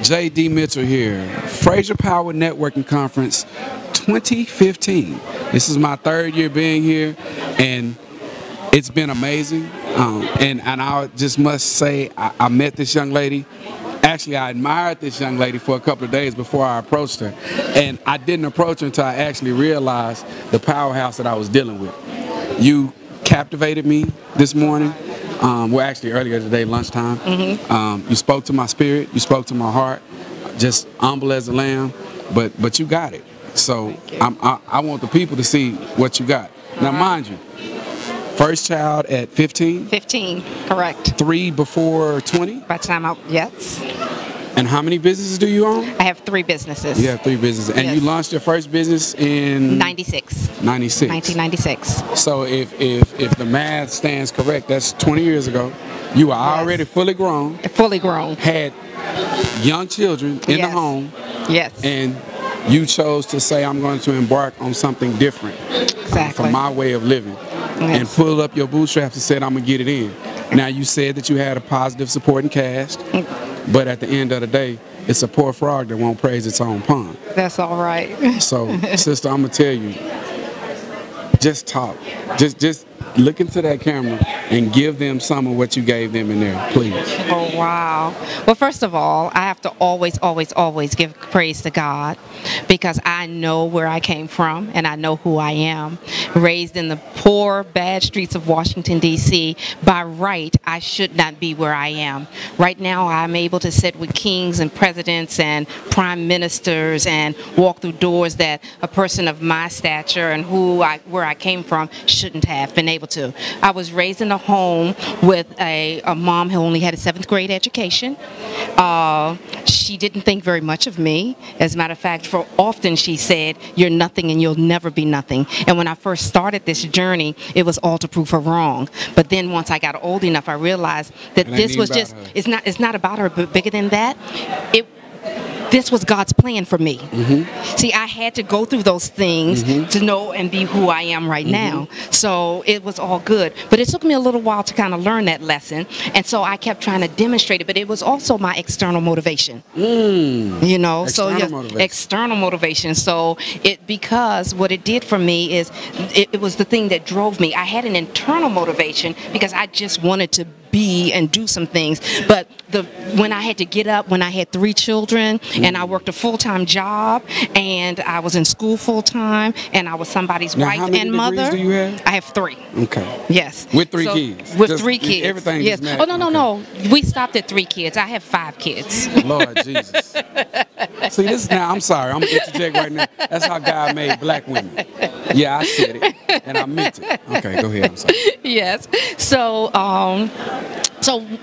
J.D. Mitchell here. Fraser Power Networking Conference 2015. This is my third year being here, and it's been amazing. And I just must say, I met this young lady. Actually, I admired this young lady for a couple of days before I approached her. And I didn't approach her until I actually realized the powerhouse that I was dealing with. You captivated me this morning. Well, actually earlier today, lunchtime. You spoke to my spirit. You spoke to my heart. Just humble as a lamb, but you got it. So I want the people to see what you got. Now, mind you, first child at 15? 15, correct. 3 before 20? By the time yes. And how many businesses do you own? I have 3 businesses. You have 3 businesses. And yes. you launched your first business in? 96. 96. 1996. So if the math stands correct, that's 20 years ago. You were already fully grown. Fully grown. Had young children in the home. Yes. And you chose to say, I'm going to embark on something different. Exactly. From my way of living. Yes. And pulled up your bootstraps and said, I'm going to get it in. Now, you said that you had a positive supporting cast. But at the end of the day, it's a poor frog that won't praise its own pond. That's all right. So, sister, I'm going to tell you, just talk. Just look into that camera and give them some of what you gave them in there, please. Oh, wow. Well, first of all, I have to always give praise to God, because I know where I came from and I know who I am. Raised in the poor, bad streets of Washington, D.C., by right, I should not be where I am. Right now, I'm able to sit with kings and presidents and prime ministers and walk through doors that a person of my stature and where I came from shouldn't have been able to. I was raised in a home with a mom who only had a 7th grade education. She didn't think very much of me. As a matter of fact, for often she said, "You're nothing and you'll never be nothing." And when I first started this journey, it was all to prove her wrong. But then once I got old enough, I realized that this was just, it's not about her, but bigger than that. This was God's plan for me. See, I had to go through those things to know and be who I am right now. So it was all good. But it took me a little while to kind of learn that lesson. And so I kept trying to demonstrate it. But it was also my external motivation. You know, external motivation. So because what it did for me is it was the thing that drove me. I had an internal motivation because I just wanted to be and do some things. But when I had to get up, when I had 3 children and I worked a full-time job and I was in school full-time and I was somebody's wife and mother. How many degrees do you have? I have 3. Okay. Yes. With 3 kids? With 3 kids. Everything yes. is Oh, no. We stopped at 3 kids. I have 5 kids. Lord Jesus. See, this now, I'm sorry. I'm going to interject right now. That's how God made black women. Yeah, I said it. And I meant it. Okay, go ahead. I'm sorry. Yes. So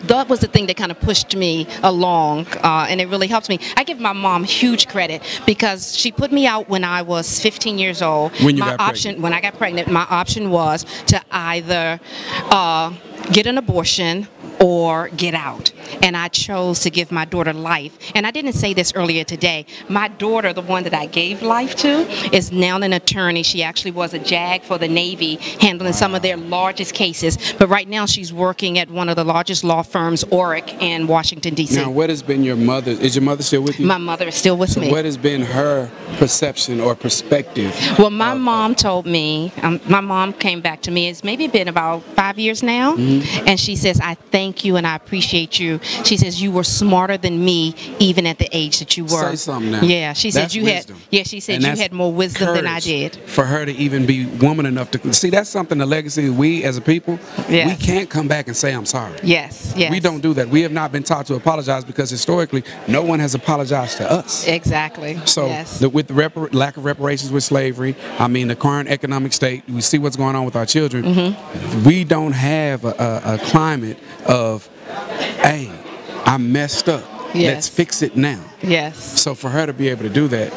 that was the thing that kind of pushed me along, and it really helped me. I give my mom huge credit because she put me out when I was 15 years old. When I got pregnant, my option was to either get an abortion or get out. And I chose to give my daughter life. And I didn't say this earlier today. My daughter, the one that I gave life to, is now an attorney. She actually was a JAG for the Navy, handling some of their largest cases. But right now she's working at one of the largest law firms, Orrick, in Washington, D.C. Now, what has been your mother? Is your mother still with you? My mother is still with me. What has been her perception or perspective? Well, my mom told me, my mom came back to me, it's maybe been about 5 years now, and she says, "I thank you and I appreciate you." She says, "You were smarter than me even at the age that you were." Say something now. Yeah, she said that's you wisdom. she said you had more wisdom than I did. For her to even be woman enough to see, that's something, the legacy we as a people, we can't come back and say I'm sorry. Yes. We don't do that. We have not been taught to apologize because historically no one has apologized to us. Exactly. So with the lack of reparations with slavery, I mean the current economic state, we see what's going on with our children. We don't have a climate of, hey, I messed up. Let's fix it now. Yes. So for her to be able to do that,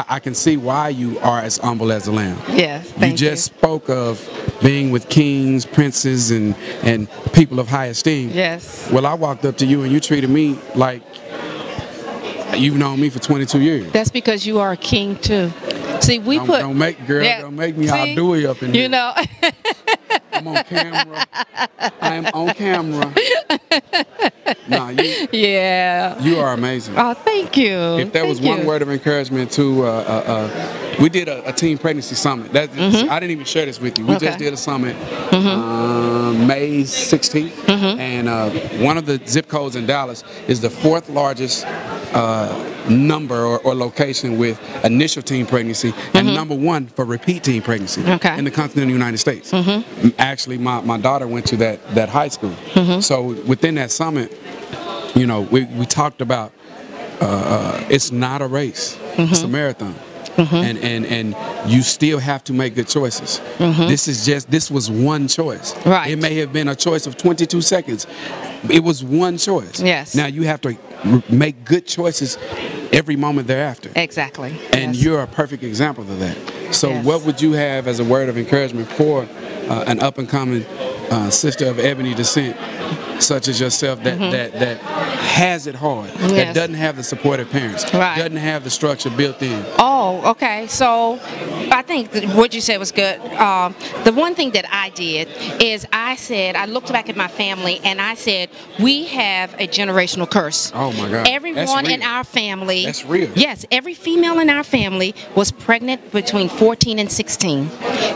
I can see why you are as humble as a lamb. Yes, thank you. You just spoke of being with kings, princes, and people of high esteem. Yes. Well, I walked up to you and you treated me like you've known me for 22 years. That's because you are a king too. See, don't make me all dewy up in here. You know. I'm on camera. I am on camera. No, Yeah. you are amazing. Oh, thank you. If there was Thank one you. word of encouragement to, we did a teen pregnancy summit. I didn't even share this with you. We just did a summit May 16th, and one of the zip codes in Dallas is the 4th largest number or location with initial teen pregnancy, and number 1 for repeat teen pregnancy in the continental United States. Actually, my daughter went to that high school. So within that summit, you know, we talked about it's not a race, it's a marathon. And you still have to make good choices. This was one choice. Right. It may have been a choice of 22 seconds. It was one choice. Yes. Now you have to make good choices every moment thereafter. Exactly. And yes. you're a perfect example of that. So Yes. what would you have as a word of encouragement for an up-and-coming sister of ebony descent, such as yourself, that has it hard, that Yes. doesn't have the supportive parents, Right. doesn't have the structure built in? Oh, okay. So I think that what you said was good. The one thing that I did is I looked back at my family and I said, we have a generational curse. Oh my God. Everyone in our family. That's real. Yes, every female in our family was pregnant between 14 and 16.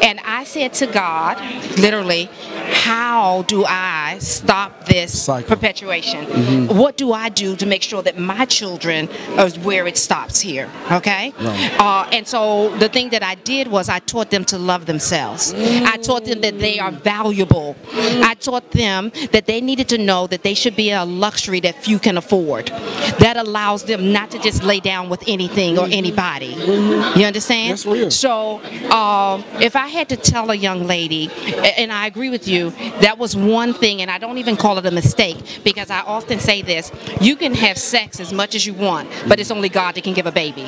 And I said to God, literally, how do I stop this Cycle. perpetuation? What do I do to make sure that my children is where it stops here? Okay? Right. And so the thing that I did was I taught them to love themselves. I taught them that they are valuable. I taught them that they needed to know that they should be a luxury that few can afford. That allows them not to just lay down with anything or anybody. You understand? That's real. So if I had to tell a young lady, and I agree with you, that was one thing, and I don't even call it a mistake, because I often say this: you can have sex as much as you want, but it's only God that can give a baby.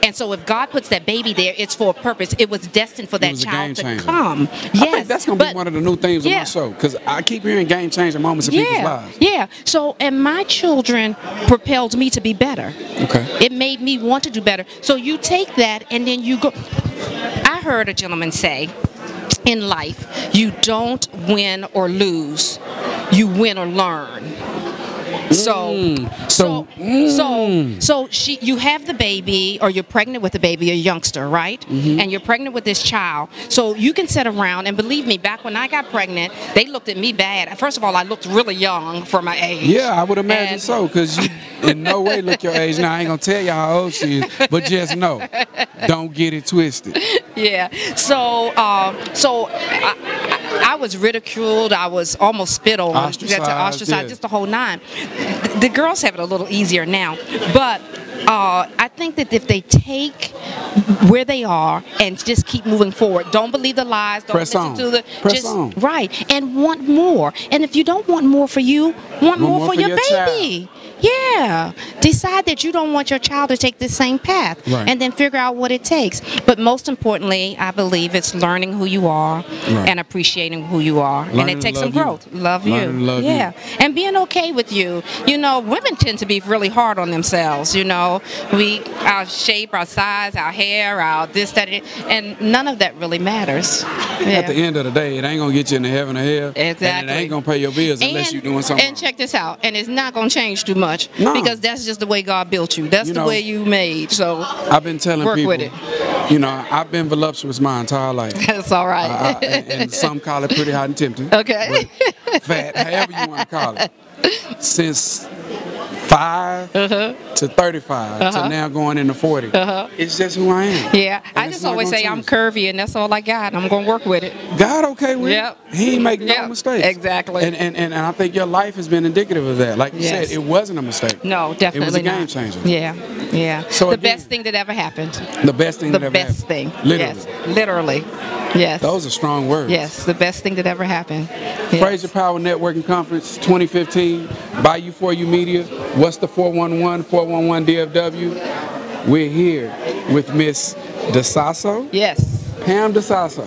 And so if God puts that baby there, it's for a purpose. It was destined for that was a child game to changer. come. I Yes, think that's going to be one of the new themes of my Yeah. show, because I keep hearing game-changing moments in people's lives. Yeah. So, and my children propelled me to be better. Okay. It made me want to do better. So you take that and then you go. I heard a gentleman say, in life, you don't win or lose, you win or learn. You have the baby, or you're pregnant with the baby, a youngster, right? And you're pregnant with this child. So you can sit around, and believe me, back when I got pregnant, they looked at me bad. First of all, I looked really young for my age. Yeah, I would imagine so, because you in no way look your age. Now, I ain't going to tell you how old she is, but just know, don't get it twisted. Yeah. So I was ridiculed. I was almost spit on, ostracized, yeah. just the whole nine. The girls have it a little easier now, but I think that if they take where they are and just keep moving forward, don't believe the lies, don't Press listen on. to the Press on. Right, and want more. And if you don't want more for you, want more for your baby. Yeah. Decide that you don't want your child to take the same path, Right. and then figure out what it takes. But most importantly, I believe it's learning who you are and appreciating who you are. And it takes some growth. Love you. Yeah. And being okay with you. You know, women tend to be really hard on themselves. You know, our shape, our size, our hair, our this, that, and none of that really matters. Yeah. At the end of the day, it ain't going to get you into heaven or hell. Exactly. And it ain't going to pay your bills unless you're doing something And wrong. check this out. And it's not going to change too much. No. Because that's just the way God built you. That's the way you made. So I've been telling work people, with it. You know, I've been voluptuous my entire life. That's all right. And some call it pretty hot and tempting. Okay. But fat, however you want to call it. Since 5 to 35 to now going into 40. It's just who I am. Yeah. And I it's just not always gonna say I'm change. curvy and that's all I got. I'm going to work with it. God okay with Yep. it. He ain't make no Yep. mistakes. Exactly. And I think your life has been indicative of that. Like you Yes. said, it wasn't a mistake. No, definitely It was a not. game changer. Yeah. Yeah. So the again, best thing that ever happened. The best thing The that ever best happened. thing. Literally. Yes. Literally. Yes. Those are strong words. Yes. The best thing that ever happened. Yes. Fraser Power Networking Conference 2015 by You For You Media. What's the 411 DFW? We're here with Miss Desaso. Yes. Pam Desaso.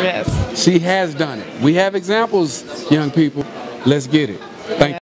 Yes. She has done it. We have examples, young people. Let's get it. Thank you.